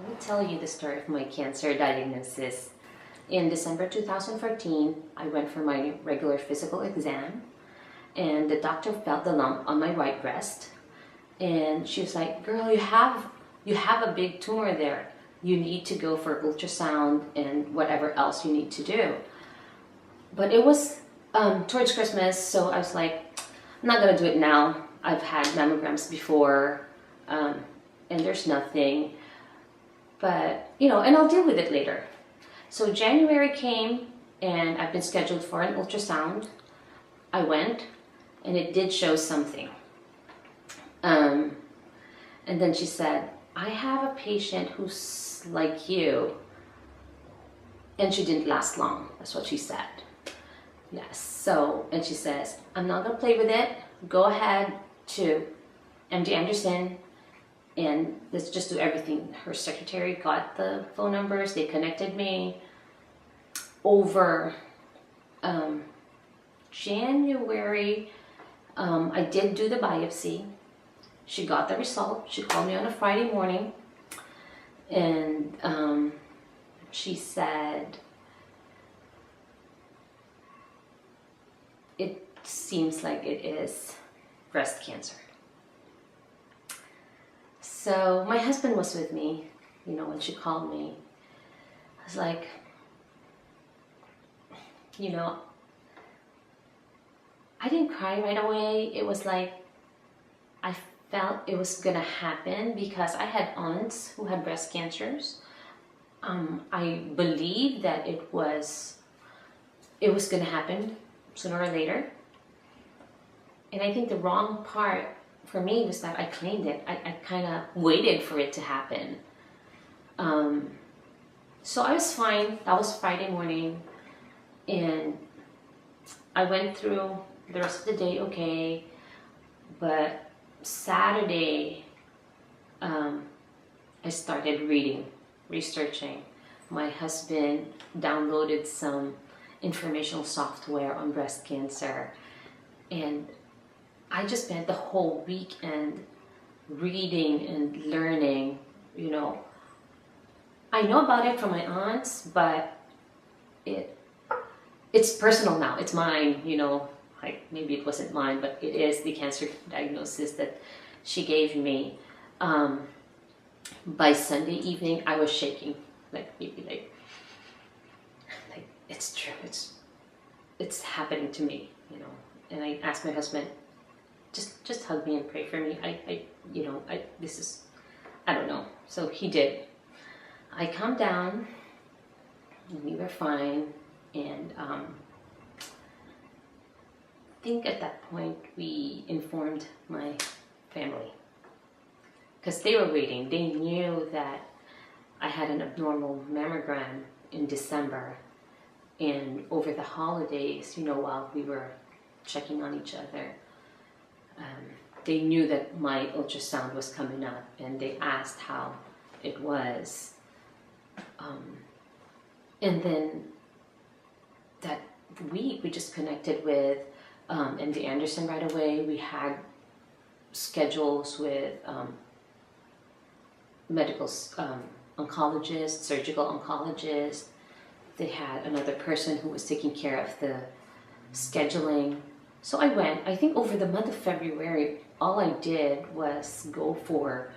Let me tell you the story of my cancer diagnosis. In December 2014, I went for my regular physical exam, and the doctor felt the lump on my right breast, and she was like, "Girl, you have a big tumor there. You need to go for ultrasound and whatever else you need to do." But it was towards Christmas, so I was like, "I'm not gonna do it now. I've had mammograms before, and there's nothing." But, and I'll deal with it later. So January came and I've been scheduled for an ultrasound. I went and it did show something. And then she said, "I have a patient who's like you." And she didn't last long. That's what she said. Yes. So, and she says, "I'm not going to play with it. Go ahead to MD Anderson and let's just do everything." Her secretary got the phone numbers. They connected me over January. I did do the biopsy. She got the result. She called me on a Friday morning, and she said, "It seems like it is breast cancer." So my husband was with me, when she called me. I was like, I didn't cry right away. It was like I felt it was gonna happen because I had aunts who had breast cancers. I believed that it was gonna happen sooner or later. And I think the wrong part for me was that I claimed it. I kind of waited for it to happen. So I was fine. That was Friday morning. And I went through the rest of the day okay. But Saturday, I started researching. My husband downloaded some informational software on breast cancer. And I just spent the whole weekend reading and learning, I know about it from my aunts, but it's personal now. It's mine, like maybe it wasn't mine, but it is the cancer diagnosis that she gave me. By Sunday evening, I was shaking, like it's true. It's happening to me, And I asked my husband, just hug me and pray for me. I don't know. So he did. I calmed down and we were fine. And I think at that point we informed my family because they were waiting. They knew that I had an abnormal mammogram in December, and over the holidays, while we were checking on each other, they knew that my ultrasound was coming up, and they asked how it was. And then that week, we just connected with MD Anderson right away. We had schedules with medical oncologist, surgical oncologist. They had another person who was taking care of the scheduling. So I went. I think over the month of February, all I did was go for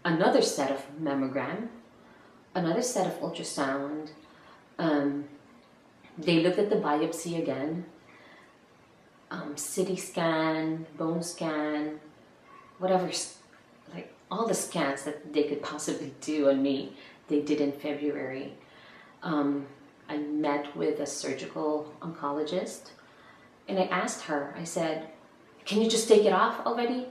another set of mammogram, another set of ultrasound. They looked at the biopsy again, CT scan, bone scan, whatever, like all the scans that they could possibly do on me, they did in February. I met with a surgical oncologist and I asked her, I said, "Can you just take it off already?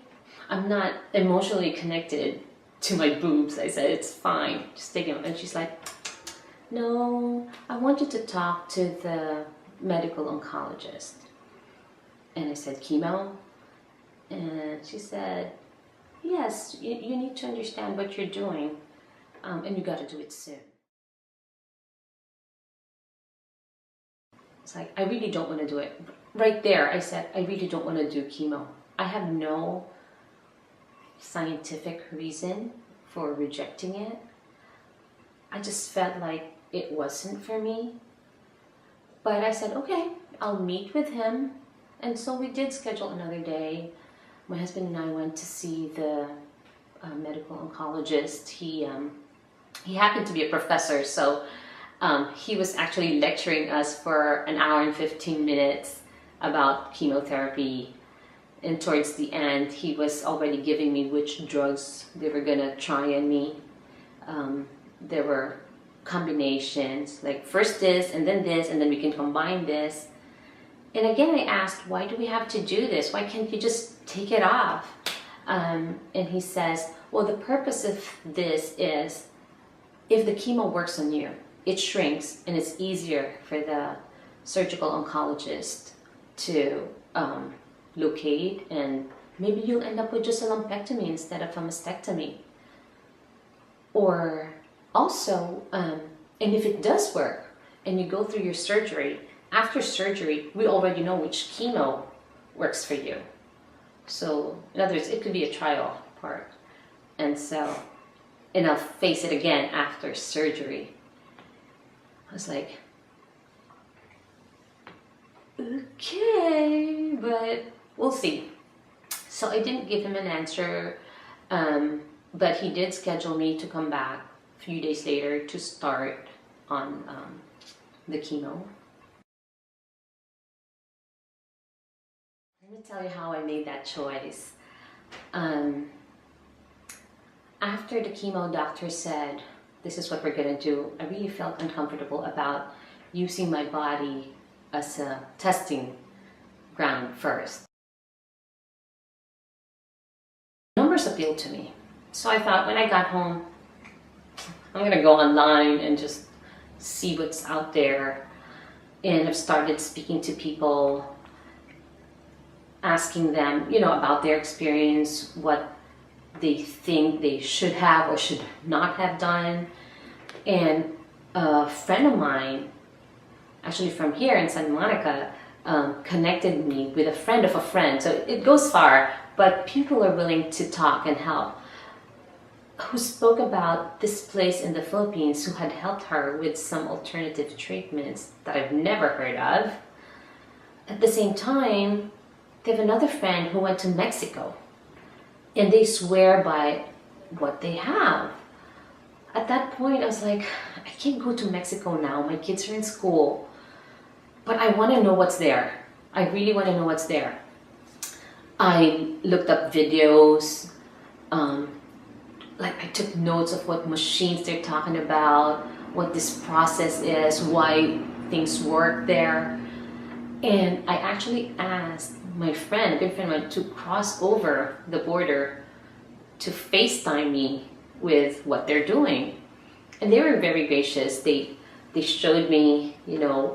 I'm not emotionally connected to my boobs." I said, "It's fine, just take it off." And she's like, "No, I want you to talk to the medical oncologist." And I said, "Chemo?" And she said, "Yes, you need to understand what you're doing, and you got to do it soon." It's like, I really don't want to do it. Right there, I said, I really don't want to do chemo. I have no scientific reason for rejecting it. I just felt like it wasn't for me. But I said, okay, I'll meet with him. And so we did schedule another day. My husband and I went to see the medical oncologist. He happened to be a professor, so he was actually lecturing us for an hour and 15 minutes about chemotherapy. And towards the end, he was already giving me which drugs they were gonna try on me. There were combinations, like first this, and then we can combine this. And again, I asked, why do we have to do this? Why can't you just take it off? And he says, well, the purpose of this is if the chemo works on you, it shrinks and it's easier for the surgical oncologist to locate, and maybe you'll end up with just a lumpectomy instead of a mastectomy. Or also, and if it does work and you go through your surgery, after surgery, we already know which chemo works for you. So, in other words, it could be a trial part. And I'll face it again after surgery. I was like, okay, but we'll see. So I didn't give him an answer, but he did schedule me to come back a few days later to start on the chemo. Let me tell you how I made that choice. After the chemo, doctor said, this is what we're gonna do, I really felt uncomfortable about using my body as a testing ground first. Numbers appealed to me. So I thought when I got home, I'm gonna go online and just see what's out there. And I've started speaking to people, asking them, about their experience, what they think they should have or should not have done. And a friend of mine, actually from here in Santa Monica, connected me with a friend of a friend. So it goes far, but people are willing to talk and help, who spoke about this place in the Philippines who had helped her with some alternative treatments that I've never heard of. At the same time, they have another friend who went to Mexico, and they swear by what they have. At that point, I was like, I can't go to Mexico now. My kids are in school, but I want to know what's there. I really want to know what's there. I looked up videos, I took notes of what machines they're talking about, what this process is, why things work there. And I actually asked my friend, a good friend of mine, to cross over the border to FaceTime me with what they're doing. And they were very gracious. They showed me,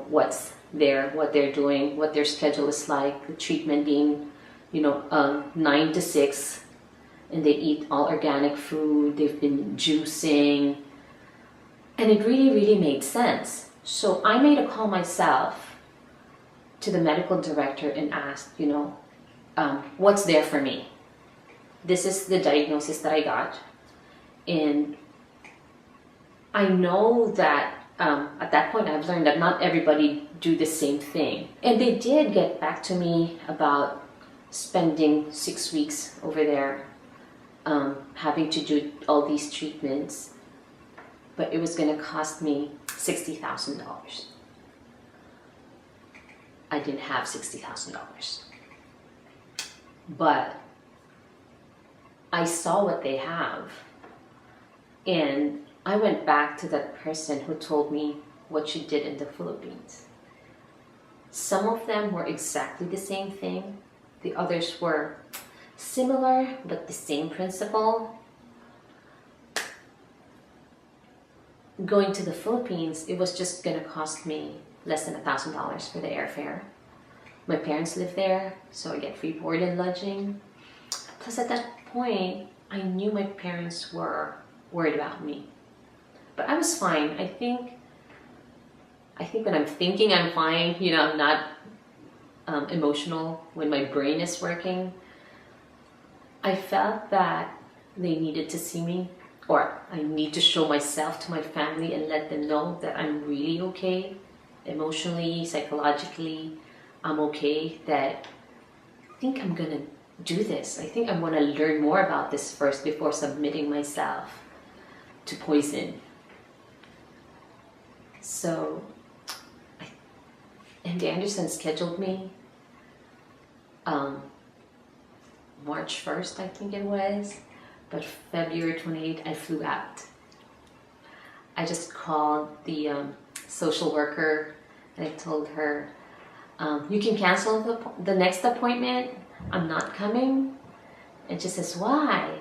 what's there, what they're doing, what their schedule is like, the treatment being, 9 to 6, and they eat all organic food. They've been juicing, and it really, really made sense. So I made a call myself to the medical director and asked, what's there for me? This is the diagnosis that I got. And I know that at that point I've learned that not everybody do the same thing. And they did get back to me about spending 6 weeks over there, having to do all these treatments, but it was going to cost me $60,000. I didn't have $60,000, but I saw what they have, and I went back to that person who told me what she did in the Philippines. Some of them were exactly the same thing. The others were similar, but the same principle. Going to the Philippines, it was just gonna cost me less than $1,000 for the airfare. My parents live there, so I get free board and lodging. Plus at that point, I knew my parents were worried about me. But I was fine. I think when I'm thinking I'm fine, I'm not emotional when my brain is working. I felt that they needed to see me or I need to show myself to my family and let them know that I'm really okay, emotionally, psychologically, I'm okay, that I think I'm gonna do this. I think I want to learn more about this first before submitting myself to poison. So, MD Anderson scheduled me March 1st, I think it was, but February 28th, I flew out. I just called the social worker and I told her, you can cancel the next appointment. I'm not coming. And she says, why? I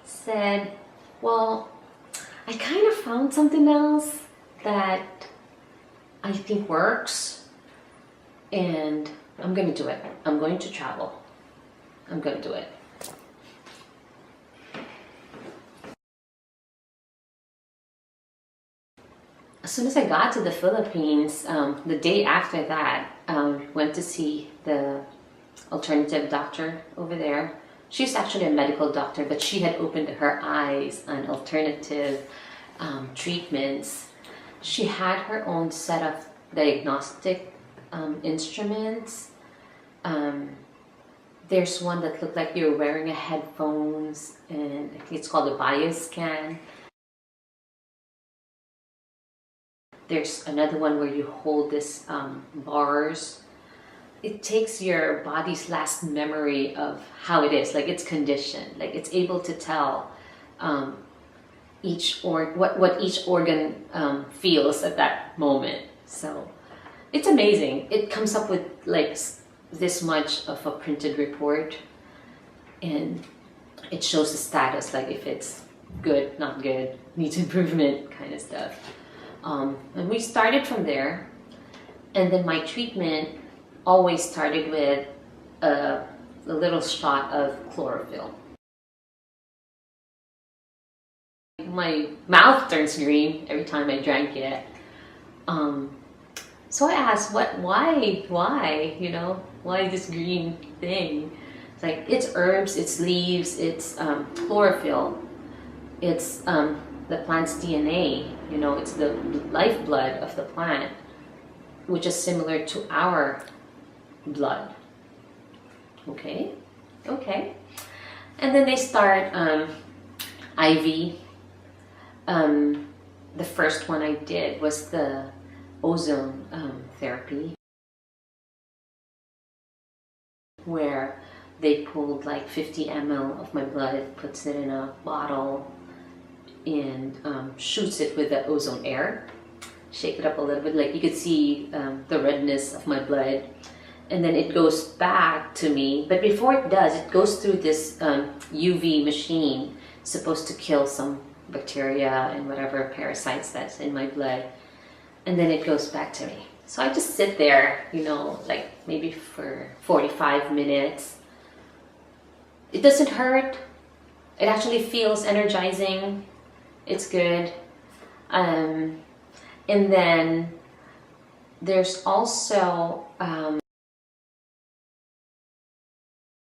said, well, I kind of found something else that I think works, and I'm going to do it. I'm going to travel. I'm going to do it. As soon as I got to the Philippines, the day after that, went to see the alternative doctor over there. She's actually a medical doctor, but she had opened her eyes on alternative treatments. She had her own set of diagnostic instruments. There's one that looked like you're wearing a headphones, and I think it's called a bioscan. There's another one where you hold this bars. It takes your body's last memory of how it is, like its condition, like it's able to tell what each organ feels at that moment. So it's amazing. It comes up with like this much of a printed report, and it shows the status, like if it's good, not good, needs improvement, kind of stuff. And we started from there, and then my treatment always started with a little shot of chlorophyll. My mouth turns green every time I drank it. So I asked, why, why this green thing? It's like, it's herbs, it's leaves, it's chlorophyll, it's the plant's DNA, it's the lifeblood of the plant, which is similar to our blood. Okay. And then they start IV. The first one I did was the ozone therapy, where they pulled like 50 ml of my blood, puts it in a bottle, and shoots it with the ozone air. Shake it up a little bit, like you could see the redness of my blood, and then it goes back to me. But before it does, it goes through this UV machine, supposed to kill some bacteria and whatever parasites that's in my blood, and then it goes back to me. So I just sit there, like maybe for 45 minutes. It doesn't hurt. It actually feels energizing. It's good. And then there's also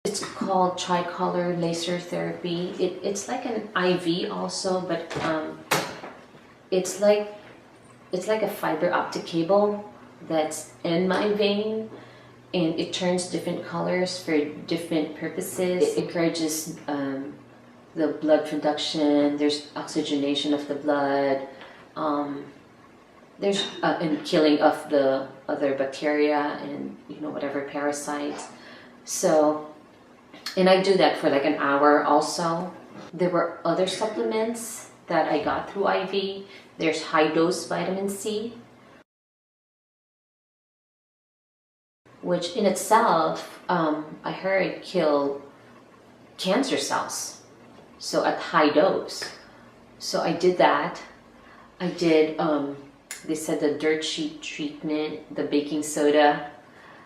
it's called tricolor laser therapy. It's like an IV also, but it's like a fiber optic cable that's in my vein, and it turns different colors for different purposes. It encourages the blood production. There's oxygenation of the blood. There's and killing of the other bacteria and whatever parasites. So, and I do that for like an hour also. There were other supplements that I got through IV. There's high dose vitamin C, which in itself, I heard kill cancer cells. So at high dose. So I did that. I did, they said the dirt sheet treatment, the baking soda,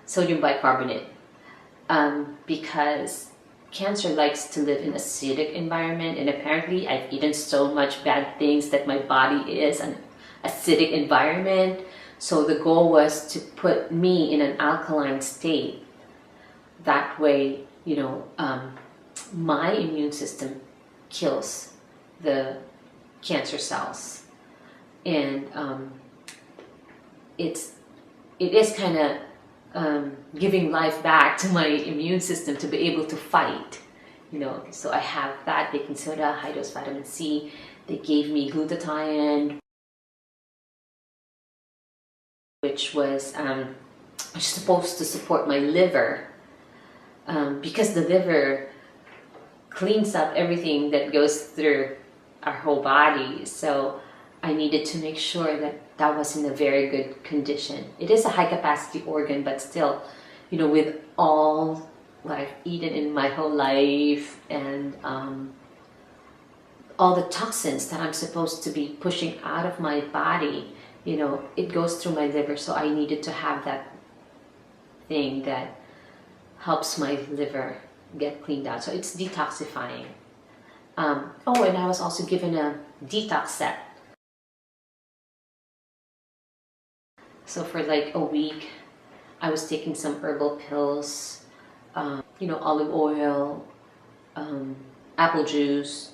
sodium bicarbonate, because cancer likes to live in acidic environment, and apparently I've eaten so much bad things that my body is an acidic environment. So the goal was to put me in an alkaline state. That way, my immune system kills the cancer cells. And it is kind of giving life back to my immune system to be able to fight. So I have that, baking soda, high dose vitamin C. They gave me glutathione, which was supposed to support my liver, because the liver cleans up everything that goes through our whole body. So I needed to make sure that that was in a very good condition. It is a high capacity organ, but still, with all what I've eaten in my whole life and all the toxins that I'm supposed to be pushing out of my body, it goes through my liver. So I needed to have that thing that helps my liver get cleaned out. So it's detoxifying. And I was also given a detox set. So for like a week, I was taking some herbal pills, olive oil, apple juice.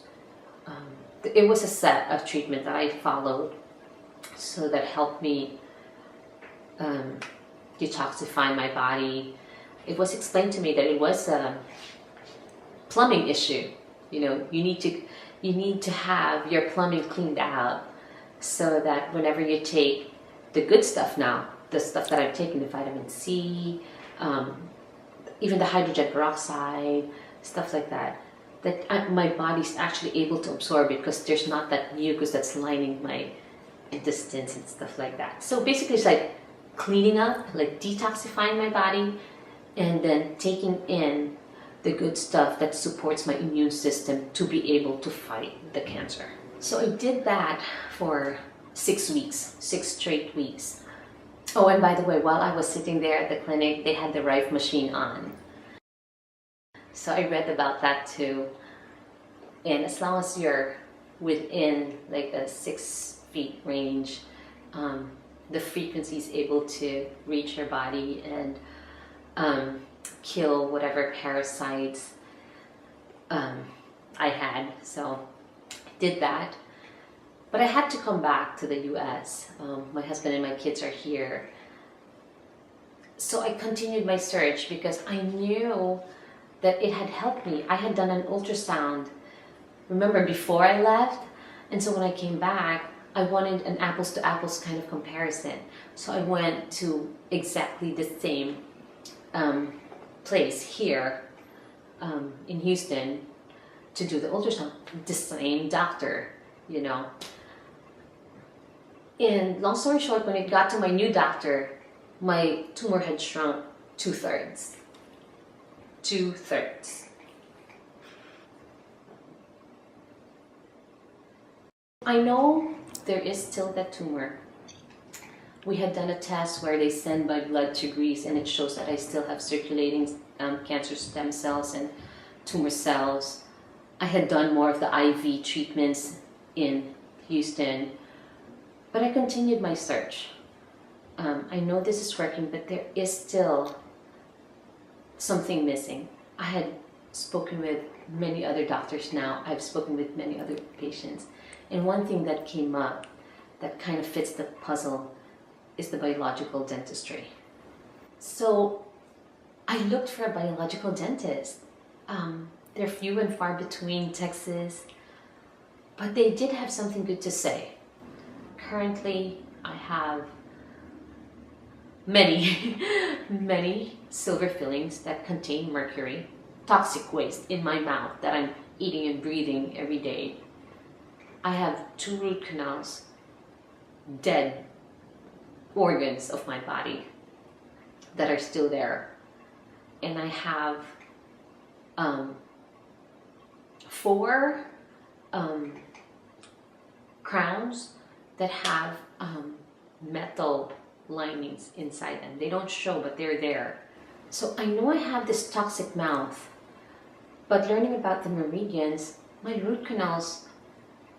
It was a set of treatment that I followed, so that helped me detoxify my body. It was explained to me that it was a plumbing issue. You need to have your plumbing cleaned out, so that whenever you take the good stuff now, the stuff that I'm taking, the vitamin C, even the hydrogen peroxide, stuff like that, my body's actually able to absorb it, because there's not that mucus that's lining my intestines and stuff like that. So basically it's like cleaning up, like detoxifying my body, and then taking in the good stuff that supports my immune system to be able to fight the cancer. So I did that for 6 weeks, 6 straight weeks. Oh, and by the way, while I was sitting there at the clinic, they had the Rife machine on. So I read about that too. And as long as you're within like a 6 feet range, the frequency is able to reach your body and kill whatever parasites I had. So I did that. But I had to come back to the US. My husband and my kids are here. So I continued my search, because I knew that it had helped me. I had done an ultrasound, remember, before I left. And so when I came back, I wanted an apples to apples kind of comparison. So I went to exactly the same place here in Houston to do the ultrasound. The same doctor, And long story short, when it got to my new doctor, my tumor had shrunk 2/3. 2/3. I know there is still that tumor. We had done a test where they send my blood to Greece, and it shows that I still have circulating cancer stem cells and tumor cells. I had done more of the IV treatments in Houston, but I continued my search. I know this is working, but there is still something missing. I had spoken with many other doctors now. I've spoken with many other patients. And one thing that came up that kind of fits the puzzle is the biological dentistry. So I looked for a biological dentist. They're few and far between, Texas, but they did have something good to say. Currently, I have many, many silver fillings that contain mercury, toxic waste in my mouth that I'm eating and breathing every day. I have 2 root canals, dead organs of my body that are still there. And I have 4 crowns that have metal linings inside them. They don't show, but they're there. So I know I have this toxic mouth, but learning about the meridians, my root canals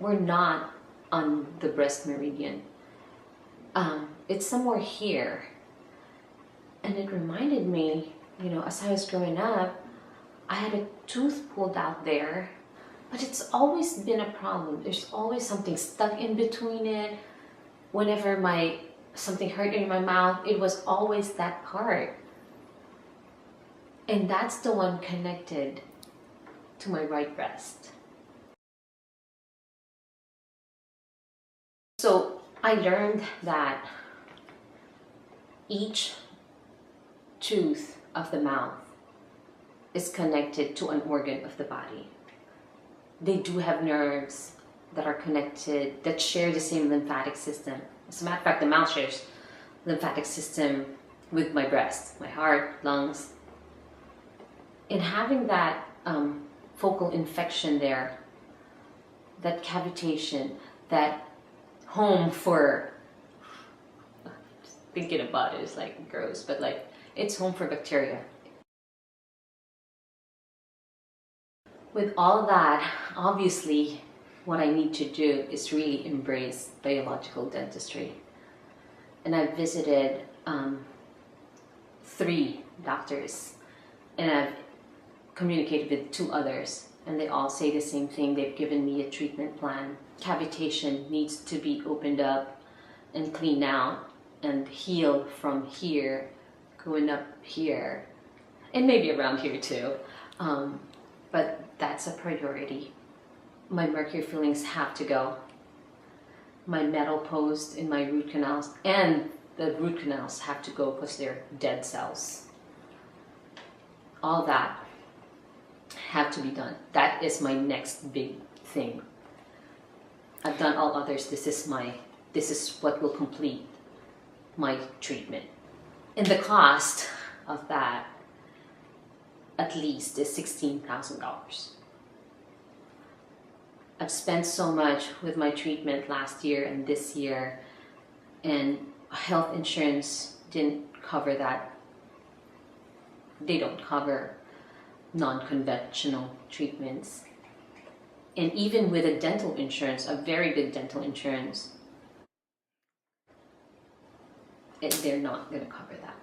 were not on the breast meridian. It's somewhere here. And it reminded me, as I was growing up, I had a tooth pulled out there But it's always been a problem. There's always something stuck in between it. Whenever something hurt in my mouth, it was always that part. And that's the one connected to my right breast. So I learned that each tooth of the mouth is connected to an organ of the body. They do have nerves that are connected, that share the same lymphatic system. As a matter of fact, the mouth shares lymphatic system with my breast, my heart, lungs. And having that focal infection there, that cavitation, that home for, thinking about it is like gross, but like it's home for bacteria. With all that, obviously, what I need to do is really embrace biological dentistry. And I've visited 3 doctors, and I've communicated with 2 others, and they all say the same thing. They've given me a treatment plan. Cavitation needs to be opened up and cleaned out and healed from here, going up here, and maybe around here too. But that's a priority. My mercury fillings have to go. My metal post in my root canals, and the root canals have to go because they're dead cells. All that have to be done. That is my next big thing. I've done all others. This is what will complete my treatment. And the cost of that at least is $16,000. I've spent so much with my treatment last year and this year, and health insurance didn't cover that. They don't cover non-conventional treatments. And even with a dental insurance, a very good dental insurance, they're not going to cover that.